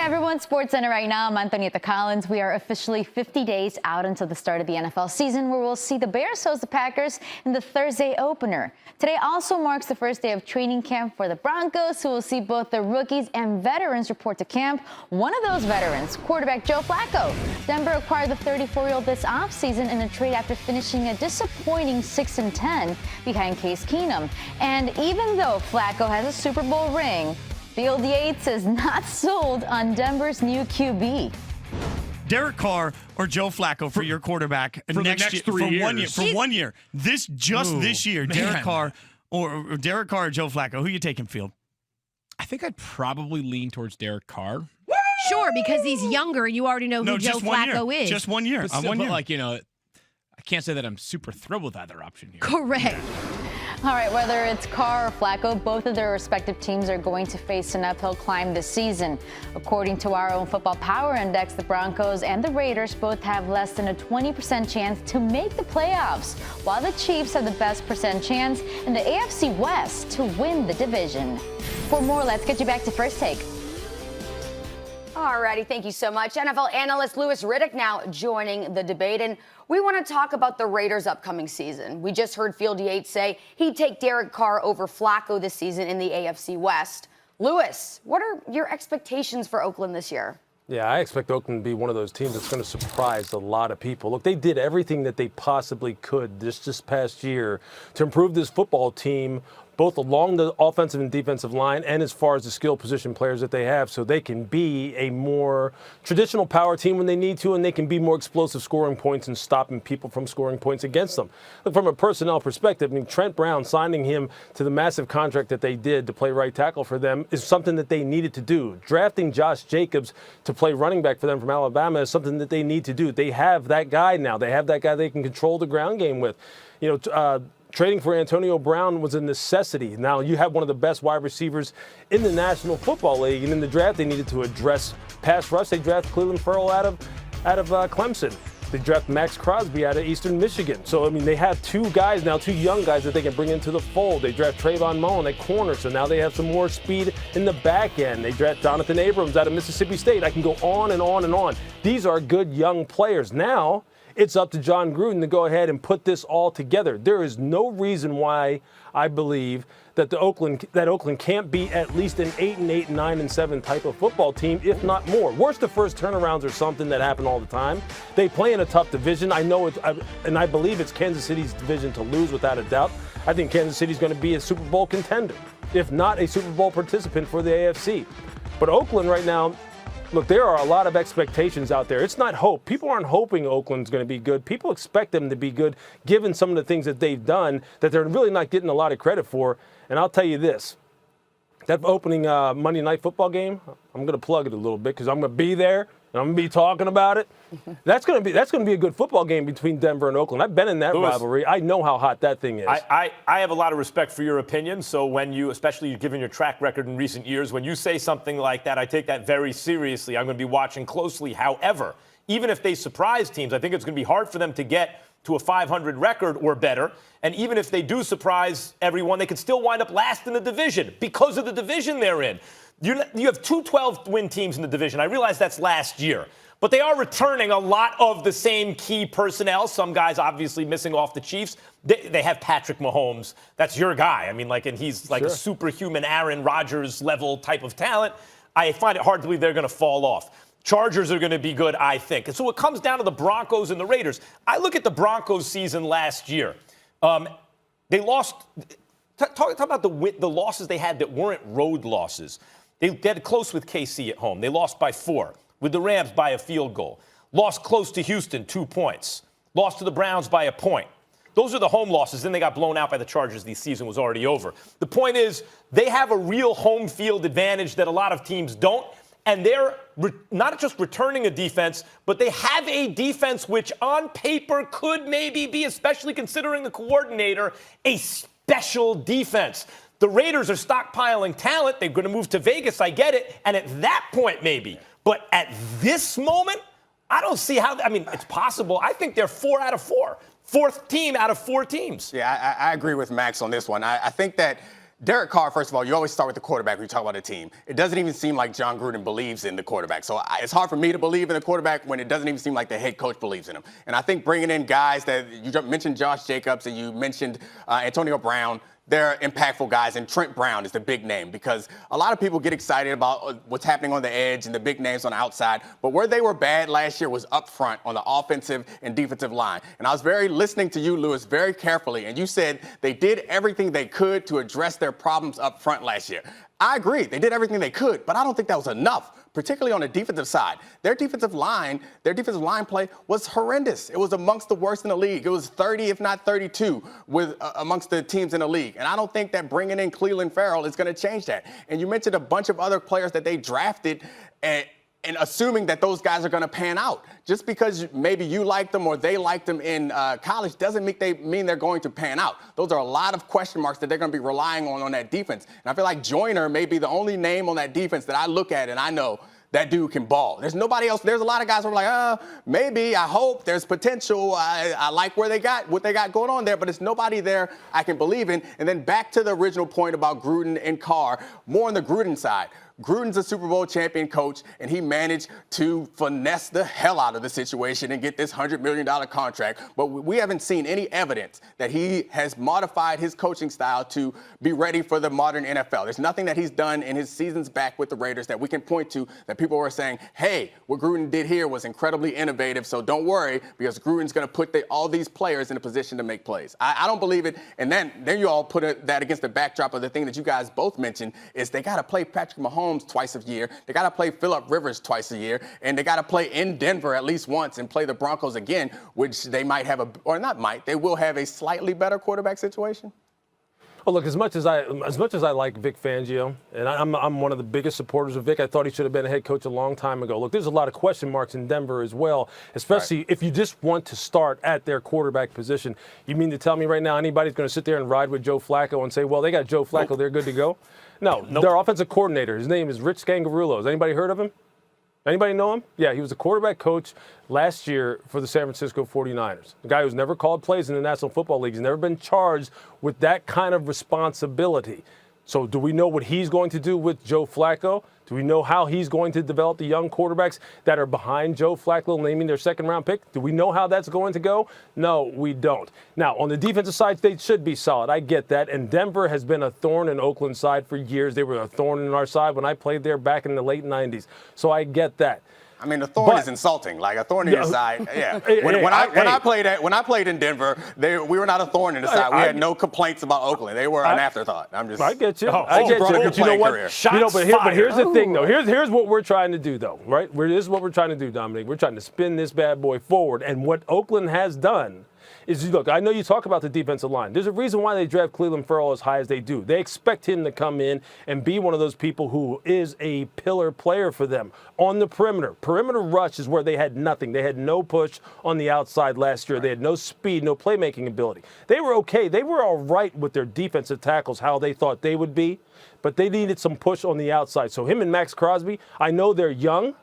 everyone, SportsCenter right now. I'm Antonieta Collins. We are officially 50 days out until the start of the NFL season, where we'll see the Bears host the Packers in the Thursday opener. Today also marks the first day of training camp for the Broncos, who will see both the rookies and veterans report to camp. One of those veterans, quarterback Joe Flacco. Denver acquired the 34-year-old this offseason in a trade after finishing a disappointing 6-10 behind Case Keenum. And even though Flacco has a Super Bowl ring, Field Yates is not sold on Denver's new QB. Derek Carr or Joe Flacco for your quarterback for next year, for 1 year. For 1 year. This year, man. Derek Carr or Joe Flacco. Who you taking, Field? I think I'd probably lean towards Derek Carr. Sure, because he's younger. You already know who Joe Flacco is. Just 1 year. But still, I can't say that I'm super thrilled with either option here. Correct. All right, whether it's Carr or Flacco, both of their respective teams are going to face an uphill climb this season. According to our own Football Power Index, the Broncos and the Raiders both have less than a 20% chance to make the playoffs, while the Chiefs have the best percent chance in the AFC West to win the division. For more, let's get you back to First Take. Alrighty, thank you so much. NFL analyst Louis Riddick now joining the debate, and we want to talk about the Raiders' upcoming season. We just heard Field Yates say he'd take Derek Carr over Flacco this season in the AFC West. Louis, what are your expectations for Oakland this year? Yeah, I expect Oakland to be one of those teams that's going to surprise a lot of people. Look, they did everything that they possibly could this past year to improve this football team, both along the offensive and defensive line and as far as the skill position players that they have, so they can be a more traditional power team when they need to, and they can be more explosive scoring points and stopping people from scoring points against them. Look, from a personnel perspective, I mean, Trent Brown signing him to the massive contract that they did to play right tackle for them is something that they needed to do. Drafting Josh Jacobs to play running back for them from Alabama is something that they need to do. They have that guy now. They have that guy they can control the ground game with. Trading for Antonio Brown was a necessity. Now, you have one of the best wide receivers in the National Football League, and in the draft, they needed to address pass rush. They drafted Cleveland Ferrell out of Clemson. They drafted Max Crosby out of Eastern Michigan. So, I mean, they have two young guys that they can bring into the fold. They draft Trayvon Mullen at corner, so now they have some more speed in the back end. They draft Jonathan Abrams out of Mississippi State. I can go on and on and on. These are good young players. Now, it's up to John Gruden to go ahead and put this all together. There is no reason why I believe that Oakland can't be at least an 8-8, 9-7 type of football team, if not more. Worst to first turnarounds are something that happen all the time. They play in a tough division. I know and I believe it's Kansas City's division to lose without a doubt. I think Kansas City's going to be a Super Bowl contender, if not a Super Bowl participant for the AFC. But Oakland right now, look, there are a lot of expectations out there. It's not hope. People aren't hoping Oakland's going to be good. People expect them to be good, given some of the things that they've done that they're really not getting a lot of credit for. And I'll tell you this, that opening Monday Night Football game, I'm going to plug it a little bit because I'm going to be there and I'm going to be talking about it. That's going to be a good football game between Denver and Oakland. I've been in that rivalry. I know how hot that thing is. I have a lot of respect for your opinion. So when you, especially given your track record in recent years, when you say something like that, I take that very seriously. I'm going to be watching closely. However, even if they surprise teams, I think it's going to be hard for them to get to a 500 record or better. And even if they do surprise everyone, they could still wind up last in the division because of the division they're in. You have two 12-win teams in the division. I realize that's last year. But they are returning a lot of the same key personnel. Some guys obviously missing off the Chiefs. They have Patrick Mahomes. That's your guy. I mean, and he's like a superhuman Aaron Rodgers level type of talent. I find it hard to believe they're going to fall off. Chargers are going to be good, I think. And so it comes down to the Broncos and the Raiders. I look at the Broncos season last year. They lost. Talk about the losses they had that weren't road losses. They get close with KC at home. They lost by 4. With the Rams by a field goal. Lost close to Houston, 2 points. Lost to the Browns by a point. Those are the home losses. Then they got blown out by the Chargers. The season was already over. The point is, they have a real home field advantage that a lot of teams don't. And they're not just returning a defense, but they have a defense which on paper could maybe be, especially considering the coordinator, a special defense. The Raiders are stockpiling talent. They're going to move to Vegas. I get it. And at that point, maybe. But at this moment, I don't see how. I mean, it's possible. I think they're 4 out of 4. Fourth team out of 4 teams. Yeah, I agree with Max on this one. I think that Derek Carr, first of all, you always start with the quarterback when you talk about a team. It doesn't even seem like John Gruden believes in the quarterback. So it's hard for me to believe in the quarterback when it doesn't even seem like the head coach believes in him. And I think bringing in guys that you mentioned Josh Jacobs and you mentioned Antonio Brown, they're impactful guys, and Trent Brown is the big name because a lot of people get excited about what's happening on the edge and the big names on the outside. But where they were bad last year was up front on the offensive and defensive line. And I was listening to you, Lewis, very carefully, and you said they did everything they could to address their problems up front last year. I agree. They did everything they could, but I don't think that was enough, particularly on the defensive side. Their defensive line play was horrendous. It was amongst the worst in the league. It was 30, if not 32, amongst the teams in the league. And I don't think that bringing in Cleveland Farrell is going to change that. And you mentioned a bunch of other players that they drafted and assuming that those guys are going to pan out. Just because maybe you like them or they like them in college doesn't mean they're going to pan out. Those are a lot of question marks that they're going to be relying on that defense. And I feel like Joyner may be the only name on that defense that I look at and I know that dude can ball. There's nobody else. There's a lot of guys who are like, maybe, I hope, there's potential. I like what they got going on there, but it's nobody there I can believe in. And then back to the original point about Gruden and Carr, more on the Gruden side. Gruden's a Super Bowl champion coach, and he managed to finesse the hell out of the situation and get this $100 million contract. But we haven't seen any evidence that he has modified his coaching style to be ready for the modern NFL. There's nothing that he's done in his seasons back with the Raiders that we can point to that people were saying, hey, what Gruden did here was incredibly innovative, so don't worry because Gruden's going to put all these players in a position to make plays. I don't believe it. And then you all put that against the backdrop of the thing that you guys both mentioned is they got to play Patrick Mahomes twice a year. They got to play Phillip Rivers twice a year. And they got to play in Denver at least once and play the Broncos again, which they might have they will have a slightly better quarterback situation. Well, look, as much as I like Vic Fangio, and I'm one of the biggest supporters of Vic, I thought he should have been a head coach a long time ago. Look, there's a lot of question marks in Denver as well, especially if you just want to start at their quarterback position. You mean to tell me right now anybody's going to sit there and ride with Joe Flacco and say, well, they got Joe Flacco, they're good to go? No, their offensive coordinator, his name is Rich Scangarullo. Has anybody heard of him? Anybody know him? Yeah, he was a quarterback coach last year for the San Francisco 49ers. A guy who's never called plays in the National Football League. He's never been charged with that kind of responsibility. So do we know what he's going to do with Joe Flacco? Do we know how he's going to develop the young quarterbacks that are behind Joe Flacco, naming their second-round pick? Do we know how that's going to go? No, we don't. Now, on the defensive side, they should be solid. I get that. And Denver has been a thorn in Oakland's side for years. They were a thorn in our side when I played there back in the late 90s. So I get that. I mean, a thorn is insulting. Like a thorn in your side. Yeah. When I played in Denver, we were not a thorn in the side. We had no complaints about Oakland. They were an afterthought. I get you. I get you. But you know what? But here's the thing, though. Here's what we're trying to do, though. Right? This is what we're trying to do, Dominic. We're trying to spin this bad boy forward. And what Oakland has done is, look, I know you talk about the defensive line. There's a reason why they draft Cleveland Farrell as high as they do. They expect him to come in and be one of those people who is a pillar player for them on the perimeter. Perimeter rush is where they had nothing. They had no push on the outside last year. They had no speed, no playmaking ability. They were okay. They were all right with their defensive tackles, how they thought they would be, but they needed some push on the outside. So him and Max Crosby, I know they're young,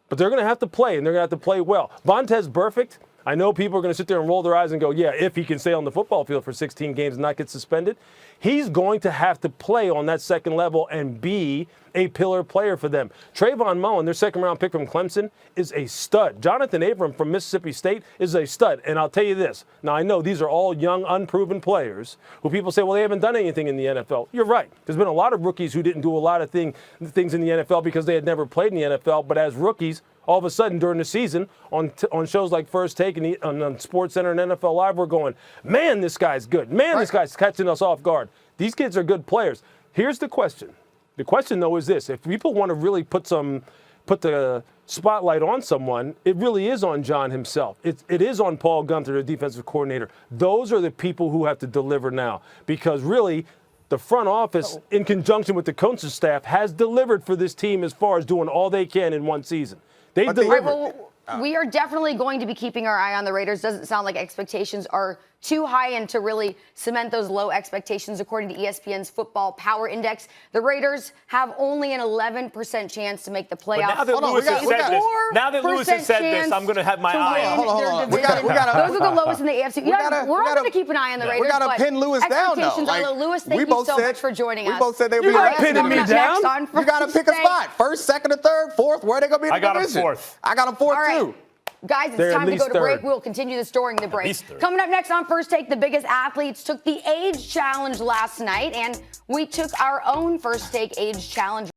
but they're going to have to play, and they're going to have to play well. Vontez Burfict, I know people are going to sit there and roll their eyes and go, yeah, if he can stay on the football field for 16 games and not get suspended, he's going to have to play on that second level and be a pillar player for them. Trayvon Mullen, their second-round pick from Clemson, is a stud. Jonathan Abram from Mississippi State is a stud. And I'll tell you this. Now, I know these are all young, unproven players who people say, well, they haven't done anything in the NFL. You're right. There's been a lot of rookies who didn't do a lot of things in the NFL because they had never played in the NFL. But as rookies, all of a sudden during the season on shows like First Take and on SportsCenter and NFL Live, we're going, man, this guy's good. Man, this guy's catching us off guard. These kids are good players. Here's the question. The question, though, is this. If people want to really put the spotlight on someone, it really is on John himself. It is on Paul Gunther, the defensive coordinator. Those are the people who have to deliver now because really the front office, in conjunction with the coaching staff, has delivered for this team as far as doing all they can in one season. They've delivered. We are definitely going to be keeping our eye on the Raiders. Doesn't sound like expectations are too high, and to really cement those low expectations, according to ESPN's Football Power Index, the Raiders have only an 11% chance to make the playoffs. But now that Lewis has said this, I'm going to have my eye on. Hold on. Those are the lowest in the AFC. We're all going to keep an eye on the Raiders. We got to pin Lewis down, though. Expectations are low. Lewis, thank you so much for joining us. We both said they would be not pinning me down. You got to pick a spot. First, second, or third, fourth. Where are they going to be in the division? I got them fourth. I got them fourth, too. Guys, it's They're time to go to break. third. We'll continue this during the break. Coming up next on First Take, the biggest athletes took the age challenge last night, and we took our own First Take age challenge.